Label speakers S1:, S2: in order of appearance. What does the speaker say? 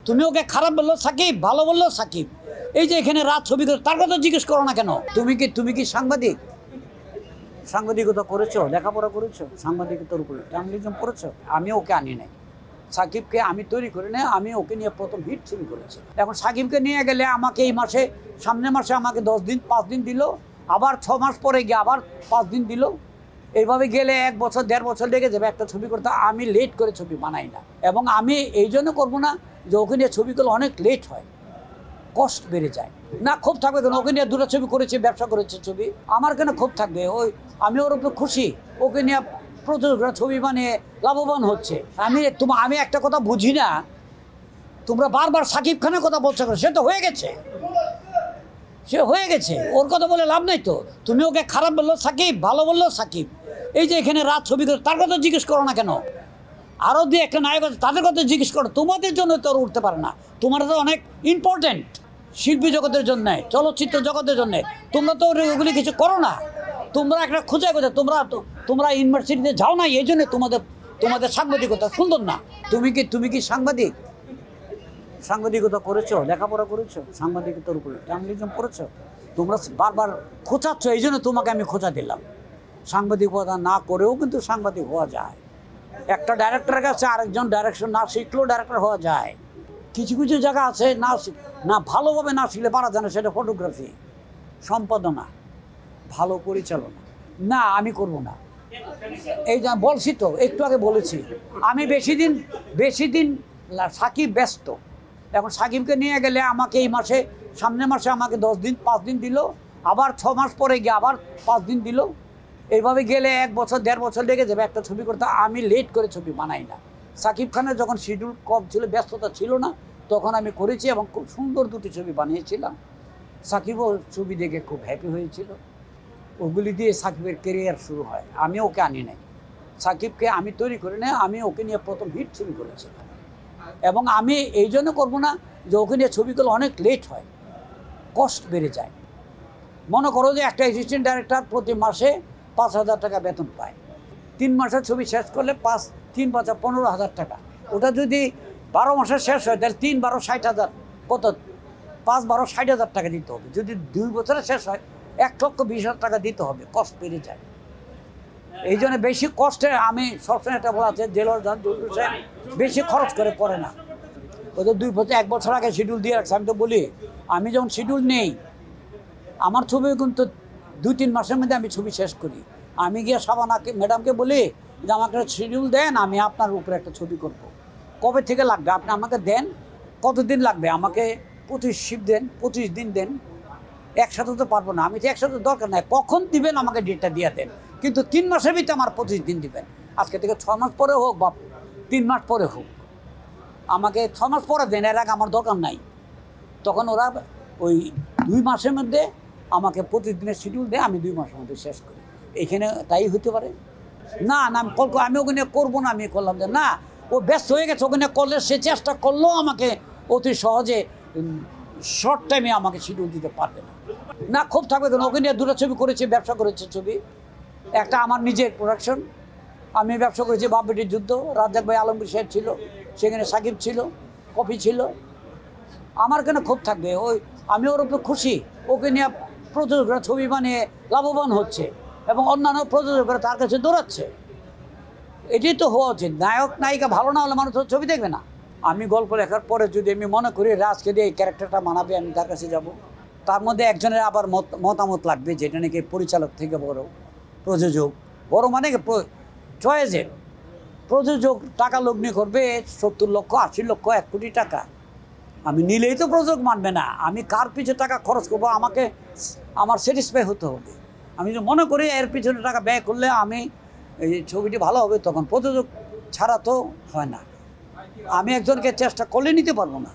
S1: তুমি ওকে খারাপ বললো সাকিব, ভালো বললো সাকিব। এই যে এখানে রাত ছবি করে তার কথা জিজ্ঞেস করো না কেন? তুমি কি সাংবাদিক? সাংবাদিকতা করেছো, লেখাপড়া করেছো, সাংবাদিকতার উপরে জার্নালিজম করেছো? আমি ওকে আনি নাই, সাকিবকে আমি তৈরি করি না, আমি ওকে নিয়ে প্রথম হিট ছবি করেছি। এখন সাকিবকে নিয়ে গেলে আমাকে এই মাসে, সামনের মাসে আমাকে 10 দিন 5 দিন দিল, আবার 6 মাস পরে গিয়ে আবার 5 দিন দিল। এইভাবে গেলে 1 বছর 1.5 বছর লেগে যাবে একটা ছবি করতে। আমি লেট করে ছবি বানাই না, এবং আমি এই জন্য করবো না যে ওকে নিয়ে ছবিগুলো অনেক লেট হয়, কষ্ট বেড়ে যায়। না ক্ষোভ থাকবে কেন? ওকে নিয়ে 2টা ছবি করেছি, ব্যবসা করেছে ছবি, আমার কেন ক্ষোভ থাকবে? আমি ওর উপর খুশি, ওকে নিয়ে প্রযোজকরা ছবি বানিয়ে লাভবান হচ্ছে। আমি একটা কথা বুঝি না, তোমরা বারবার সাকিব খানের কথা বলছো, সে তো হয়ে গেছে, সে হয়ে গেছে, ওর কথা বলে লাভ নাই তো। তুমি ওকে খারাপ বললো সাকিব, ভালো বললো সাকিব। এই যে এখানে রাত ছবি করে তার কথা জিজ্ঞেস করো না কেন? আরও দিয়ে একটা নায়ক আছে, তাদের কথা জিজ্ঞেস করো। তোমাদের জন্য তো ওরা উঠতে পারে না, তোমরা তো অনেক ইম্পর্টেন্ট শিল্পী জগতের জন্য, চলচ্চিত্র জগতের জন্য, তোমরা তো ওগুলি কিছু করো না। তোমরা একটা খোঁজাই করছো, তোমরা ইউনিভার্সিটিতে যাও না, এই জন্য তোমাদের সাংবাদিকতা সুন্দর না। তুমি কি সাংবাদিক? সাংবাদিকতা করেছো, লেখাপড়া করেছো, সাংবাদিকতার উপরে জার্নালিজম করেছো? তোমরা বারবার খোঁচাচ্ছ, এই জন্য তোমাকে আমি খোঁচা দিলাম। সাংবাদিকতা না করেও কিন্তু সাংবাদিক হওয়া যায়। একটা ডাইরেক্টরের কাছে আরেকজন ডাইরেকশন না শিখলেও ডাইরেক্টর হওয়া যায়। কিছু কিছু জায়গা আছে না ভালোভাবে না শিখলে পারা যায় না, সেটা ফটোগ্রাফি, সম্পাদনা, ভালো পরিচালনা। না, আমি করব না। এই যা বলছি তো, একটু আগে বলেছি, আমি বেশি দিন সাকিব ব্যস্ত। এখন সাকিবকে নিয়ে গেলে আমাকে এই মাসে, সামনের মাসে আমাকে 10 দিন 5 দিন দিল, আবার 6 মাস পরে গিয়ে আবার 5 দিন দিল। এইভাবে গেলে 1 বছর 1.5 বছর লেগে যাবে একটা ছবি করতে। আমি লেট করে ছবি বানাই না। সাকিব খানের যখন শিডিউল কম ছিল, ব্যস্ততা ছিল না, তখন আমি করেছি এবং খুব সুন্দর 2টি ছবি বানিয়েছিলাম। সাকিবও ছবি দেখে খুব হ্যাপি হয়েছিল। ওগুলি দিয়ে সাকিবের কেরিয়ার শুরু হয়। আমি ওকে আনি নাই, সাকিবকে আমি তৈরি করি না, আমি ওকে নিয়ে প্রথম হিট ছবি করেছি। এবং আমি এই জন্য করবো না যে ওকে নিয়ে ছবিগুলো অনেক লেট হয়, কষ্ট বেড়ে যায়। মনে করো যে একটা অ্যাসিস্ট্যান্ট ডাইরেক্টর প্রতি মাসে 5,000 টাকা বেতন পায়। 3 মাসের ছবি শেষ করলে 3 5 15,000 টাকা। ওটা যদি 12 মাসে শেষ হয়, তাহলে 3 12 60,000, কত 5 12 60,000 টাকা দিতে হবে। যদি 2 বছরে শেষ হয়, 1,20,000 টাকা দিতে হবে। কষ্ট বেড়ে যায়। এই জন্য বেশি কষ্টে আমি সবসময় একটা বলা আছে, জেলার বেশি খরচ করে না। ওদের 2 বছর 1 বছর আগে শিডিউল দিয়ে রাখছে। আমি তো বলি, আমি যখন শিডিউল নেই, আমার ছবি কিন্তু 2-3 মাসের মধ্যে আমি ছবি শেষ করি। আমি গিয়ে শাবানাকে ম্যাডামকে বলি যে আমাকে একটা শিডিউল দেন, আমি আপনার উপরে একটা ছবি করব। কবে থেকে লাগবে আপনি আমাকে দেন, কতদিন লাগবে আমাকে 25 শিফট দেন, 25 দিন দেন। একসাথে তো পারবো না। আমি তো একসাথে দরকার নাই, কখন দিবেন আমাকে ডেটটা দিয়ে দেন, কিন্তু 3 মাসের ভিতরে আমার 25 দিন দিবেন। আজকে থেকে 6 মাস পরে হোক বা 3 মাস পরে হোক, আমাকে 6 মাস পরে দেন, এর আগে আমার দরকার নাই। তখন ওরা ওই 2 মাসের মধ্যে আমাকে 25 দিনের শিডিউল দেয়, আমি 2 মাসের মধ্যে শেষ করি। এখানে তাই হতে পারে না। আমি ওখানে করবো না। আমি করলাম যে না, ও ব্যস্ত হয়ে গেছে, ওখানে করলে সে চেষ্টা করলেও আমাকে অতি সহজে শর্ট টাইমে আমাকে শিডিউল দিতে পারবে না। না ক্ষোভ থাকবে কেন? ওকে নিয়ে 2টা ছবি করেছি, ব্যবসা করেছে ছবি। একটা আমার নিজের প্রোডাকশন, আমি ব্যবসা করেছি বাপ বেটির যুদ্ধ, রাজ্জাক ভাই আলমগীর সাহেব ছিল, সেখানে সাকিব ছিল, কফি ছিল। আমার কেন ক্ষোভ থাকবে? আমি ওর উপর খুশি, ওকে নিয়ে প্রযোজকরা ছবি বানিয়ে লাভবান হচ্ছে এবং অন্যান্য প্রযোজকরা তার কাছে দৌড়াচ্ছে। এটাই তো হওয়া উচিত। নায়ক নায়িকা ভালো না হলে মানুষ ছবি দেখবে না। আমি গল্প লেখার পরে যদি আমি মনে করি রাজকে দিয়ে এই ক্যারেক্টারটা মানাবে, আমি তার কাছে যাব। তার মধ্যে একজনের আবার মতামত লাগবে, যেটা নাকি পরিচালক থেকে বড়, প্রযোজক বড়, মানে চয়েসের প্রযোজক টাকা লগ্নি করবে 70 লক্ষ 80 লক্ষ 1 কোটি টাকা। আমি নিলেই তো প্রযোজক মানবে না। আমি কার পিছনে টাকা খরচ করবো, আমার স্যাটিসফাই হতে হবে। আমি যদি মনে করি এর পিছনে টাকা ব্যয় করলে আমি এই ছবিটি ভালো হবে, তখন প্রযোজক ছাড়া তো হয় না। আমি একজনকে চেষ্টা করলে নিতে পারবো না।